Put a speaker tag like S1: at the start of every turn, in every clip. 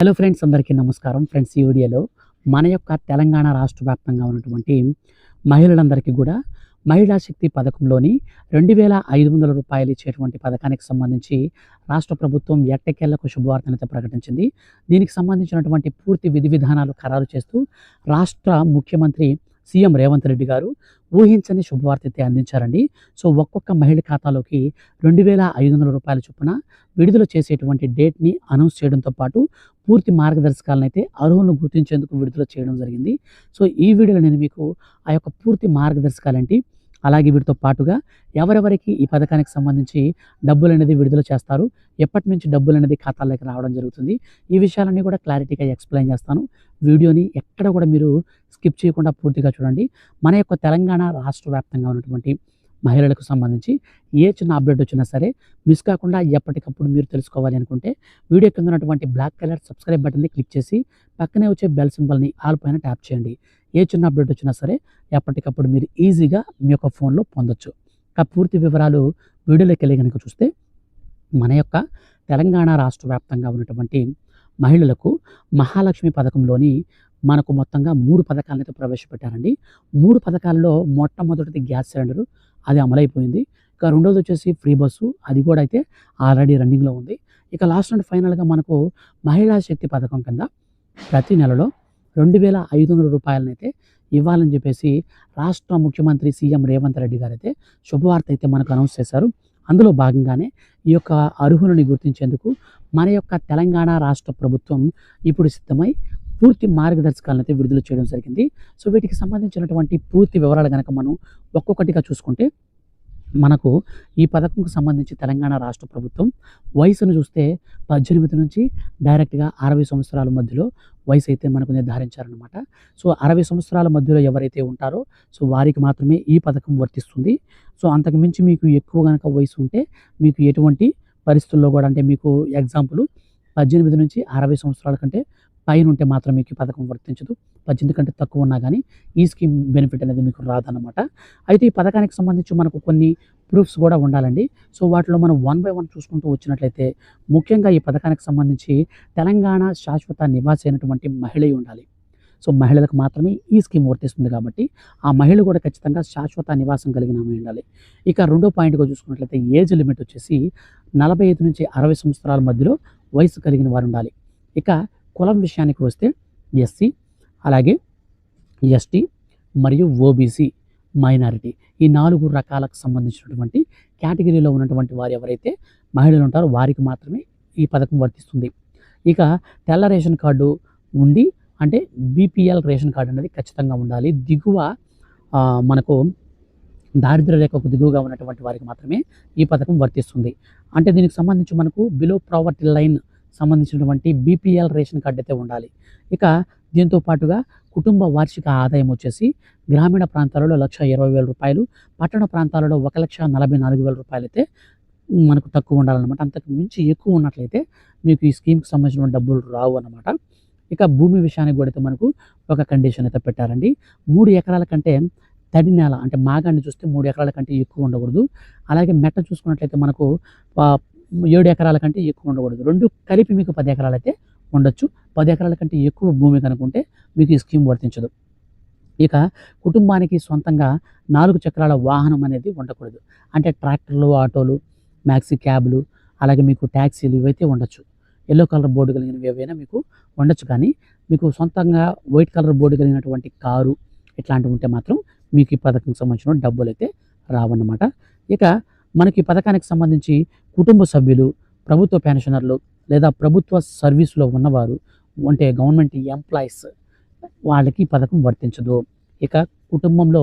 S1: Hello friends, అందరికీ నమస్కారం. Friends, ఈ వీడియోలో మన యొక్క తెలంగాణ రాష్ట్ర వ్యాప్తంగా ఉన్నటువంటి మహిళలందరికీ కూడా మహిళా శక్తి పథకంలోని 2,500 రూపాయలు ఇచ్చేటువంటి పథకానికి సంబంధించి రాష్ట్ర ప్రభుత్వం ఎట్టకేలకు శుభవార్తనైతే ప్రకటించింది. దీనికి సంబంధించినటువంటి పూర్తి విధి విధానాలు ఖరారు చేస్తూ రాష్ట్ర ముఖ్యమంత్రి సీఎం రేవంత్ రెడ్డి గారు ఊహించని శుభవార్త అయితే అందించారండి. సో ఒక్కొక్క మహిళ ఖాతాలోకి 2,500 రూపాయల చొప్పున విడుదల చేసేటువంటి డేట్ని అనౌన్స్ చేయడంతో పాటు పూర్తి మార్గదర్శకాలను అయితే అర్హులను గుర్తించేందుకు విడుదల చేయడం జరిగింది. సో ఈ వీడియోలో నేను మీకు ఆ యొక్క పూర్తి మార్గదర్శకాలేంటి, అలాగే వీటితో పాటుగా ఎవరెవరికి ఈ పథకానికి సంబంధించి డబ్బులు అనేది విడుదల చేస్తారు, ఎప్పటి నుంచి డబ్బులు అనేది ఖాతాల్లోకి రావడం జరుగుతుంది, ఈ విషయాలన్నీ కూడా క్లారిటీగా ఎక్స్ప్లెయిన్ చేస్తాను. వీడియోని ఎక్కడ కూడా మీరు స్కిప్ చేయకుండా పూర్తిగా చూడండి. మన యొక్క తెలంగాణ రాష్ట్ర వ్యాప్తంగా ఉన్నటువంటి మహిళలకు సంబంధించి ఏ చిన్న అప్డేట్ వచ్చినా సరే మిస్ కాకుండా ఎప్పటికప్పుడు మీరు తెలుసుకోవాలి అనుకుంటే వీడియో కింద ఉన్నటువంటి బ్లాక్ కలర్ సబ్స్క్రైబ్ బటన్ని క్లిక్ చేసి పక్కనే వచ్చే బెల్ సింబల్ని ఆల్ పైన ట్యాప్ చేయండి. ఏ చిన్న అప్డేట్ వచ్చినా సరే ఎప్పటికప్పుడు మీరు ఈజీగా మీ యొక్క ఫోన్లో పొందొచ్చు. పూర్తి వివరాలు వీడియోలోకి వెళ్ళి కనుక చూస్తే, మన యొక్క తెలంగాణ రాష్ట్ర వ్యాప్తంగా ఉన్నటువంటి మహిళలకు మహాలక్ష్మి పథకంలోని మనకు మొత్తంగా 3 పథకాలను అయితే ప్రవేశపెట్టారండి. 3 పథకాలలో మొట్టమొదటిది గ్యాస్ సిలిండరు, అది అమలైపోయింది. ఇక రెండోది వచ్చేసి ఫ్రీ బస్సు, అది కూడా అయితే ఆల్రెడీ రన్నింగ్లో ఉంది. ఇక లాస్ట్ అండ్ ఫైనల్గా మనకు మహిళా శక్తి పథకం కింద ప్రతి నెలలో 2,500 రూపాయలనైతే ఇవ్వాలని చెప్పేసి రాష్ట్ర ముఖ్యమంత్రి సీఎం రేవంత్ రెడ్డి గారు అయితే శుభవార్త అయితే మనకు అనౌన్స్ చేశారు. అందులో భాగంగానే ఈ యొక్క అర్హులని గుర్తించేందుకు మన యొక్క తెలంగాణ రాష్ట్ర ప్రభుత్వం ఇప్పుడు సిద్ధమై పూర్తి మార్గదర్శకాలను అయితే విడుదల చేయడం జరిగింది. సో వీటికి సంబంధించినటువంటి పూర్తి వివరాలు కనుక మనం ఒక్కొక్కటిగా చూసుకుంటే, మనకు ఈ పథకంకు సంబంధించి తెలంగాణ రాష్ట్ర ప్రభుత్వం వయసును చూస్తే 18 నుంచి డైరెక్ట్గా 60 సంవత్సరాల మధ్యలో వయసు అయితే మనకు నిర్ధారించారనమాట. సో 60 సంవత్సరాల మధ్యలో ఎవరైతే ఉంటారో సో వారికి మాత్రమే ఈ పథకం వర్తిస్తుంది. సో అంతకు మించి మీకు ఎక్కువ కనుక వయసు ఉంటే మీకు ఎటువంటి పరిస్థితుల్లో కూడా, అంటే మీకు ఎగ్జాంపుల్ 18 నుంచి 60 సంవత్సరాల కంటే పైన ఉంటే మాత్రం మీకు ఈ పథకం వర్తించదు. 18 కంటే తక్కువ ఉన్నా కానీ ఈ స్కీమ్ బెనిఫిట్ అనేది మీకు రాదన్నమాట. అయితే ఈ పథకానికి సంబంధించి మనకు కొన్ని ప్రూఫ్స్ కూడా ఉండాలండి. సో వాటిలో మనం 1 బై 1 చూసుకుంటూ వచ్చినట్లయితే, ముఖ్యంగా ఈ పథకానికి సంబంధించి తెలంగాణ శాశ్వత నివాసి అయినటువంటి మహిళ ఉండాలి. సో మహిళలకు మాత్రమే ఈ స్కీమ్ వర్తిస్తుంది కాబట్టి ఆ మహిళ కూడా ఖచ్చితంగా శాశ్వత నివాసం కలిగిన ఆమె ఉండాలి. ఇక రెండో పాయింట్గా చూసుకున్నట్లయితే ఏజ్ లిమిట్ వచ్చేసి 45 నుంచి 60 సంవత్సరాల మధ్యలో వయసు కలిగిన వారు ఉండాలి. ఇక కులం విషయానికి వస్తే ఎస్సీ, అలాగే ఎస్టీ మరియు ఓబీసీ మైనారిటీ, ఈ 4 రకాలకు సంబంధించినటువంటి కేటగిరీలో ఉన్నటువంటి వారు ఎవరైతే మహిళలు ఉంటారో వారికి మాత్రమే ఈ పథకం వర్తిస్తుంది. ఇక తెల్ల రేషన్ కార్డు ఉండి, అంటే బీపీఎల్ రేషన్ కార్డు అనేది ఖచ్చితంగా ఉండాలి. దిగువ మనకు దారిద్ర్య రేఖకు దిగువగా ఉన్నటువంటి వారికి మాత్రమే ఈ పథకం వర్తిస్తుంది. అంటే దీనికి సంబంధించి మనకు బిలో ప్రావర్టీ లైన్ సంబంధించినటువంటి బీపీఎల్ రేషన్ కార్డు అయితే ఉండాలి. ఇక దీంతో పాటుగా కుటుంబ వార్షిక ఆదాయం వచ్చేసి గ్రామీణ ప్రాంతాలలో 1,20,000 రూపాయలు, పట్టణ ప్రాంతాలలో 1,44,000 రూపాయలు అయితే మనకు తక్కువ ఉండాలన్నమాట. అంతకు మించి ఎక్కువ ఉన్నట్లయితే మీకు ఈ స్కీమ్కి సంబంధించిన డబ్బులు రావు అన్నమాట. ఇక భూమి విషయానికి కూడా అయితే మనకు ఒక కండిషన్ అయితే పెట్టారండి. 3 ఎకరాల కంటే తడి నేల, అంటే మాగాన్ని చూస్తే 3 ఎకరాల కంటే ఎక్కువ ఉండకూడదు. అలాగే మెట్ట చూసుకున్నట్లయితే మనకు 7 ఎకరాల కంటే ఎక్కువ ఉండకూడదు. 2 కలిపి మీకు 10 ఎకరాలు అయితే ఉండొచ్చు. 10 ఎకరాల కంటే ఎక్కువ భూమి కనుకుంటే మీకు ఈ స్కీమ్ వర్తించదు. ఇక కుటుంబానికి సొంతంగా 4 చక్రాల వాహనం అనేది ఉండకూడదు. అంటే ట్రాక్టర్లు, ఆటోలు, మ్యాక్సీ క్యాబ్లు, అలాగే మీకు ట్యాక్సీలు ఇవైతే ఉండొచ్చు. ఎల్లో కలర్ బోర్డు కలిగినవి ఏవైనా మీకు ఉండొచ్చు. కానీ మీకు సొంతంగా వైట్ కలర్ బోర్డు కలిగినటువంటి కారు ఇట్లాంటివి ఉంటే మాత్రం మీకు ఈ పథకంకి సంబంధించిన డబ్బులు అయితే రావన్నమాట. ఇక మనకి ఈ పథకానికి సంబంధించి కుటుంబ సభ్యులు, ప్రభుత్వ పెన్షనర్లు లేదా ప్రభుత్వ సర్వీసులో ఉన్నవారు, అంటే గవర్నమెంట్ ఎంప్లాయీస్, వాళ్ళకి ఈ పథకం వర్తించదు. ఇక కుటుంబంలో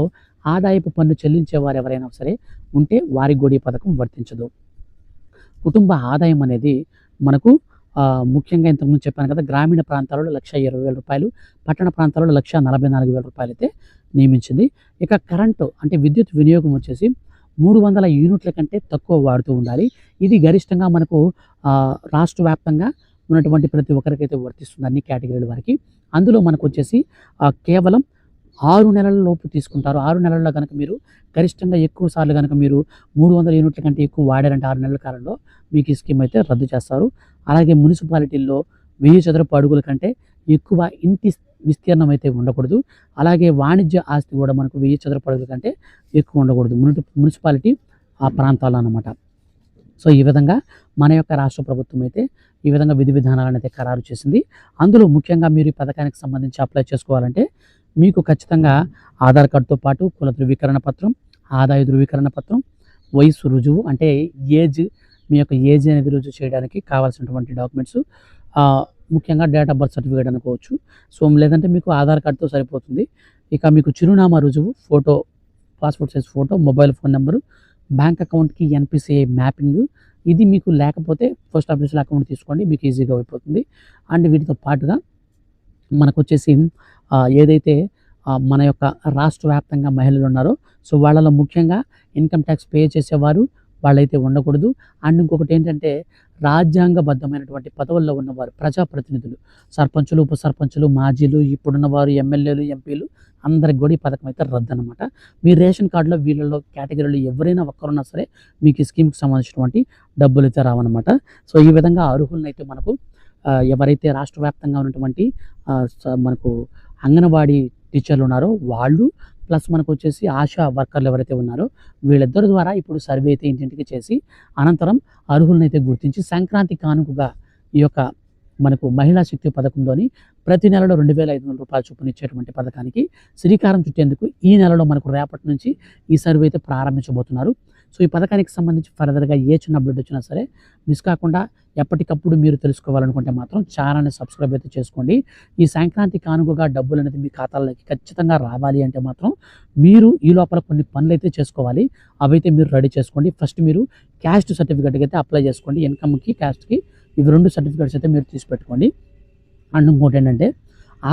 S1: ఆదాయపు పన్ను చెల్లించేవారు ఎవరైనా సరే ఉంటే వారికి కూడా ఈ పథకం వర్తించదు. కుటుంబ ఆదాయం అనేది మనకు ముఖ్యంగా ఇంతకుముందు చెప్పాను కదా, గ్రామీణ ప్రాంతాలలో 1,20,000 రూపాయలు, పట్టణ ప్రాంతాలలో 1,44,000 రూపాయలు అయితే నియమించింది. ఇక కరెంటు, అంటే విద్యుత్ వినియోగం వచ్చేసి 300 యూనిట్ల కంటే తక్కువ వాడుతూ ఉండాలి. ఇది గరిష్టంగా మనకు రాష్ట్ర వ్యాప్తంగా ఉన్నటువంటి ప్రతి ఒక్కరికైతే వర్తిస్తుంది, అన్ని కేటగిరీల వారికి. అందులో మనకు వచ్చేసి కేవలం 6 నెలల లోపు తీసుకుంటారు. 6 నెలల్లో కనుక మీరు గరిష్టంగా ఎక్కువ సార్లు కనుక మీరు 300 యూనిట్ల కంటే ఎక్కువ వాడారంటే 6 నెలల కాలంలో మీకు ఈ స్కీమ్ అయితే రద్దు చేస్తారు. అలాగే మున్సిపాలిటీల్లో 1000 చదరపు అడుగుల కంటే ఎక్కువ ఇంటి విస్తీర్ణం అయితే ఉండకూడదు. అలాగే వాణిజ్య ఆస్తి కూడా మనకు 1000 చదరపు అడుగుల కంటే ఎక్కువ ఉండకూడదు. మున్సిపాలిటీ ఆ ప్రాంతాల్లో అన్నమాట. సో ఈ విధంగా మన యొక్క రాష్ట్ర ప్రభుత్వం అయితే ఈ విధంగా విధి విధానాలను అయితే ఖరారు చేసింది. అందులో ముఖ్యంగా మీరు ఈ పథకానికి సంబంధించి అప్లై చేసుకోవాలంటే మీకు ఖచ్చితంగా ఆధార్ కార్డ్‌తో పాటు కుల ధృవీకరణ పత్రం, ఆదాయ ధృవీకరణ పత్రం, వయస్సు రుజువు అంటే ఏజ్, మీ యొక్క ఏజ్ అనేది రుజువు చేయడానికి కావాల్సినటువంటి డాక్యుమెంట్స్, ముఖ్యంగా డేట్ ఆఫ్ బర్త్ సర్టిఫికేట్ అనుకోవచ్చు. సో లేదంటే మీకు ఆధార్ కార్డ్‌తో సరిపోతుంది. ఇక మీకు చిరునామా రుజువు, photo, passport size photo, mobile phone number, bank అకౌంట్‌కి ఎన్‌పిసిఐ మ్యాపింగు. ఇది మీకు లేకపోతే పోస్ట్ ఆఫీస్‌లో అకౌంట్ తీసుకోండి, మీకు ఈజీగా అయిపోతుంది. అండ్ వీటితో పాటుగా మనకొచ్చేసి ఏదైతే మన యొక్క రాష్ట్ర వ్యాప్తంగా మహిళలు ఉన్నారో సో వాళ్ళలో ముఖ్యంగా ఇన్కమ్ ట్యాక్స్ పే చేసేవారు వాళ్ళైతే ఉండకూడదు. అండ్ ఇంకొకటి ఏంటంటే రాజ్యాంగబద్ధమైనటువంటి పదవుల్లో ఉన్నవారు, ప్రజాప్రతినిధులు, సర్పంచులు, ఉప సర్పంచులు, మాజీలు, ఇప్పుడున్నవారు, ఎమ్మెల్యేలు, ఎంపీలు అందరికి కూడా ఈ పథకం అయితే రద్దనమాట. మీ రేషన్ కార్డులో వీళ్ళలో కేటగిరీలో ఎవరైనా ఒక్కరున్నా సరే మీకు ఈ స్కీమ్కి సంబంధించినటువంటి డబ్బులు అయితే రావన్నమాట. సో ఈ విధంగా అర్హులను అయితే మనకు ఎవరైతే రాష్ట్ర వ్యాప్తంగా ఉన్నటువంటి మనకు అంగన్వాడీ టీచర్లు ఉన్నారో వాళ్ళు, ప్లస్ మనకు వచ్చేసి ఆశా వర్కర్లు ఎవరైతే ఉన్నారో వీళ్ళిద్దరి ద్వారా ఇప్పుడు సర్వే అయితే ఇంటింటికి చేసి అనంతరం అర్హులను అయితే గుర్తించి సంక్రాంతి కానుకగా ఈ యొక్క మనకు మహిళా శక్తి పథకంలోని ప్రతి నెలలో 2,500 రూపాయల చొప్పున ఇచ్చేటువంటి పథకానికి శ్రీకారం చుట్టేందుకు ఈ నెలలో మనకు రేపటి నుంచి ఈ సర్వే అయితే ప్రారంభించబోతున్నారు. సో ఈ పథకానికి సంబంధించి ఫర్దర్గా ఏ చిన్న అప్డేట్ వచ్చినా సరే మిస్ కాకుండా ఎప్పటికప్పుడు మీరు తెలుసుకోవాలనుకుంటే మాత్రం ఛానల్ని సబ్స్క్రైబ్ అయితే చేసుకోండి. ఈ సంక్రాంతి కానుకగా డబ్బులు అనేది మీ ఖాతాల్లోకి ఖచ్చితంగా రావాలి అంటే మాత్రం మీరు ఈ లోపల కొన్ని పనులు అయితే చేసుకోవాలి. అవైతే మీరు రెడీ చేసుకోండి. ఫస్ట్ మీరు క్యాస్ట్ సర్టిఫికేట్కి అయితే అప్లై చేసుకోండి. ఇన్కమ్కి, క్యాస్ట్కి ఇవి 2 సర్టిఫికేట్స్ అయితే మీరు తీసి పెట్టుకోండి. అండ్ ఇంకోటి ఏంటంటే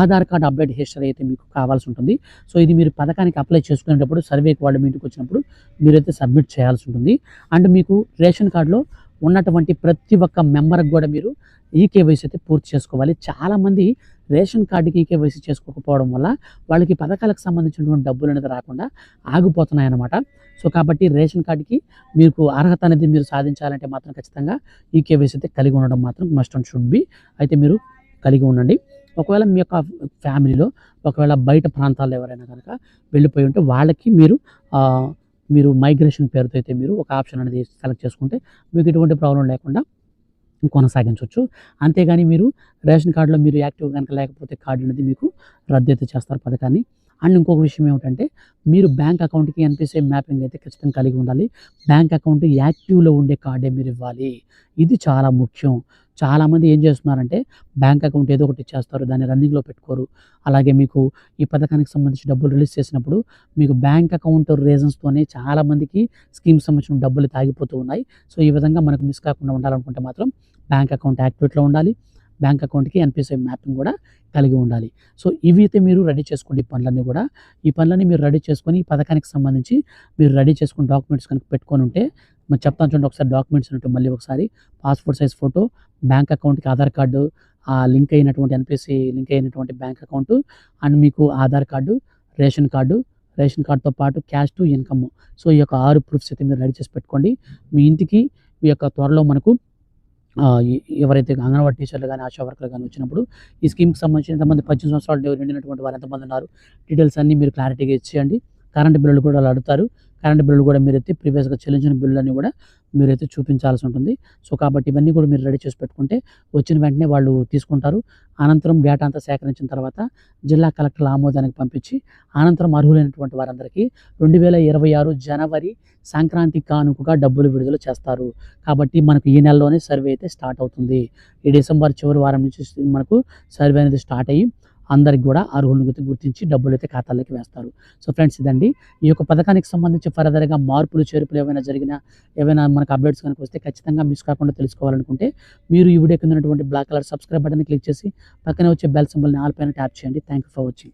S1: ఆధార్ కార్డ్ అప్డేట్ హిస్టరీ అయితే మీకు కావాల్సి ఉంటుంది. సో ఇది మీరు పథకానికి అప్లై చేసుకునేటప్పుడు సర్వేకి వాళ్ళు మీ ఇంటికి వచ్చినప్పుడు మీరైతే సబ్మిట్ చేయాల్సి ఉంటుంది. అండ్ మీకు రేషన్ కార్డులో ఉన్నటువంటి ప్రతి ఒక్క మెంబర్కి కూడా మీరు ఈకేవైసీ అయితే పూర్తి చేసుకోవాలి. చాలామంది రేషన్ కార్డుకి ఈకేవైసీ చేసుకోకపోవడం వల్ల వాళ్ళకి పథకాలకు సంబంధించినటువంటి డబ్బులు అనేది రాకుండా ఆగిపోతున్నాయి అన్నమాట. సో కాబట్టి రేషన్ కార్డుకి మీకు అర్హత అనేది మీరు సాధించాలంటే మాత్రం ఖచ్చితంగా ఈకేవైసీ అయితే కలిగి ఉండడం మాత్రం మస్ట్ అండ్ షుడ్ బి అయితే మీరు కలిగి ఉండండి. ఒకవేళ మీ యొక్క ఫ్యామిలీలో ఒకవేళ బయట ప్రాంతాల్లో ఎవరైనా కనుక వెళ్ళిపోయి ఉంటే వాళ్ళకి మీరు మైగ్రేషన్ పేరుతో అయితే మీరు ఒక ఆప్షన్ అనేది సెలెక్ట్ చేసుకుంటే మీకు ఎటువంటి ప్రాబ్లం లేకుండా కొనసాగించవచ్చు. అంతేగాని మీరు రేషన్ కార్డులో మీరు యాక్టివ్ కనుక లేకపోతే కార్డు అనేది మీకు రద్దు అయితే చేస్తారు పథకాన్ని. అండ్ ఇంకొక విషయం ఏమిటంటే మీరు బ్యాంక్ అకౌంట్‌కి ఎన్‌పిసిఐ మ్యాపింగ్ అయితే ఖచ్చితంగా కలిగి ఉండాలి. బ్యాంక్ అకౌంట్ యాక్టివ్‌లో ఉండే కార్డే మీరు ఇవ్వాలి. ఇది చాలా ముఖ్యం. చాలామంది ఏం చేస్తున్నారంటే బ్యాంక్ అకౌంట్ ఏదో ఒకటి ఇచ్చేస్తారు, దాన్ని రన్నింగ్‌లో పెట్టుకోరు. అలాగే మీకు ఈ పథకానికి సంబంధించి డబ్బులు రిలీజ్ చేసినప్పుడు మీకు బ్యాంక్ అకౌంట్ రీజన్స్‌తోనే చాలామందికి స్కీమ్‌కి సంబంధించిన డబ్బులు తాగిపోతూ ఉన్నాయి. సో ఈ విధంగా మనకు మిస్ కాకుండా ఉండాలనుకుంటే మాత్రం బ్యాంక్ అకౌంట్ యాక్టివేట్‌లో ఉండాలి. బ్యాంక్ అకౌంట్‌కి ఎన్‌పిసిఐ మ్యాపింగ్ కూడా కలిగి ఉండాలి. సో ఇవి అయితే మీరు రెడీ చేసుకోండి ఈ పనులన్నీ కూడా. ఈ పనులన్నీ మీరు రెడీ చేసుకొని ఈ పథకానికి సంబంధించి మీరు రెడీ చేసుకున్న డాక్యుమెంట్స్ కనుక పెట్టుకొని ఉంటే మరి చెప్తాను చూడండి ఒకసారి డాక్యుమెంట్స్ ఉంటే మళ్ళీ ఒకసారి పాస్‌పోర్ట్ సైజ్ ఫోటో, బ్యాంక్ అకౌంట్‌కి ఆధార్ కార్డు, లింక్ అయినటువంటి ఎన్‌పిసిఐ లింక్ అయినటువంటి బ్యాంక్ అకౌంటు, అండ్ మీకు ఆధార్ కార్డు, రేషన్ కార్డ్‌తో పాటు క్యాస్ట్, ఇన్కమ్. సో ఈ యొక్క 6 ప్రూఫ్స్ అయితే మీరు రెడీ చేసి పెట్టుకోండి. మీ ఇంటికి ఈ యొక్క త్వరలో మనకు ఎవరైతే అంగన్వాడీ టీచర్లు కానీ, ఆశా వర్కర్లు కానీ వచ్చినప్పుడు ఈ స్కీమ్‌కి సంబంధించి ఎంతమంది 18 సంవత్సరాలు నిండినటువంటి వారు ఎంతమంది ఉన్నారు, డీటెయిల్స్ అన్నీ మీరు క్లారిటీగా ఇచ్చేయండి. కరెంట్ బిల్లులు కూడా వాళ్ళు అడుగుతారు. కరెంట్ బిల్లులు కూడా మీరైతే ప్రీవియస్‌గా చెల్లించిన బిల్లులన్నీ కూడా మీరైతే చూపించాల్సి ఉంటుంది. సో కాబట్టి ఇవన్నీ కూడా మీరు రెడీ చేసి పెట్టుకుంటే వచ్చిన వెంటనే వాళ్ళు తీసుకుంటారు. అనంతరం డేటా అంతా సేకరించిన తర్వాత జిల్లా కలెక్టర్ల ఆమోదానికి పంపించి అనంతరం అర్హులైనటువంటి వారందరికీ 2026 జనవరి సంక్రాంతి కానుకగా డబ్బులు విడుదల చేస్తారు. కాబట్టి మనకు ఈ నెలలోనే సర్వే అయితే స్టార్ట్ అవుతుంది. ఈ డిసెంబర్ చివరి వారం నుంచి మనకు సర్వే అనేది స్టార్ట్ అయ్యి అందరికి కూడా అర్హులను గుర్తించి డబ్బులైతే ఖాతాల్లోకి వేస్తారు. సో ఫ్రెండ్స్ ఇదండి ఈ యొక్క పథకానికి సంబంధించి ఫర్దర్‌గా మార్పులు, చేర్పులు ఏవైనా జరిగినా, ఏవైనా మనకు అప్డేట్స్ కనుక వస్తే ఖచ్చితంగా మిస్ కాకుండా తెలుసుకోవాలనుకుంటే మీరు ఈ వీడియో కింద ఉన్నటువంటి బ్లాక్ కలర్ సబ్స్క్రైబ్ బటన్‌ని క్లిక్ చేసి పక్కనే వచ్చే బెల్ సింబల్‌ని ఆల్ పైన ట్యాప్ చేయండి. Thank you for watching.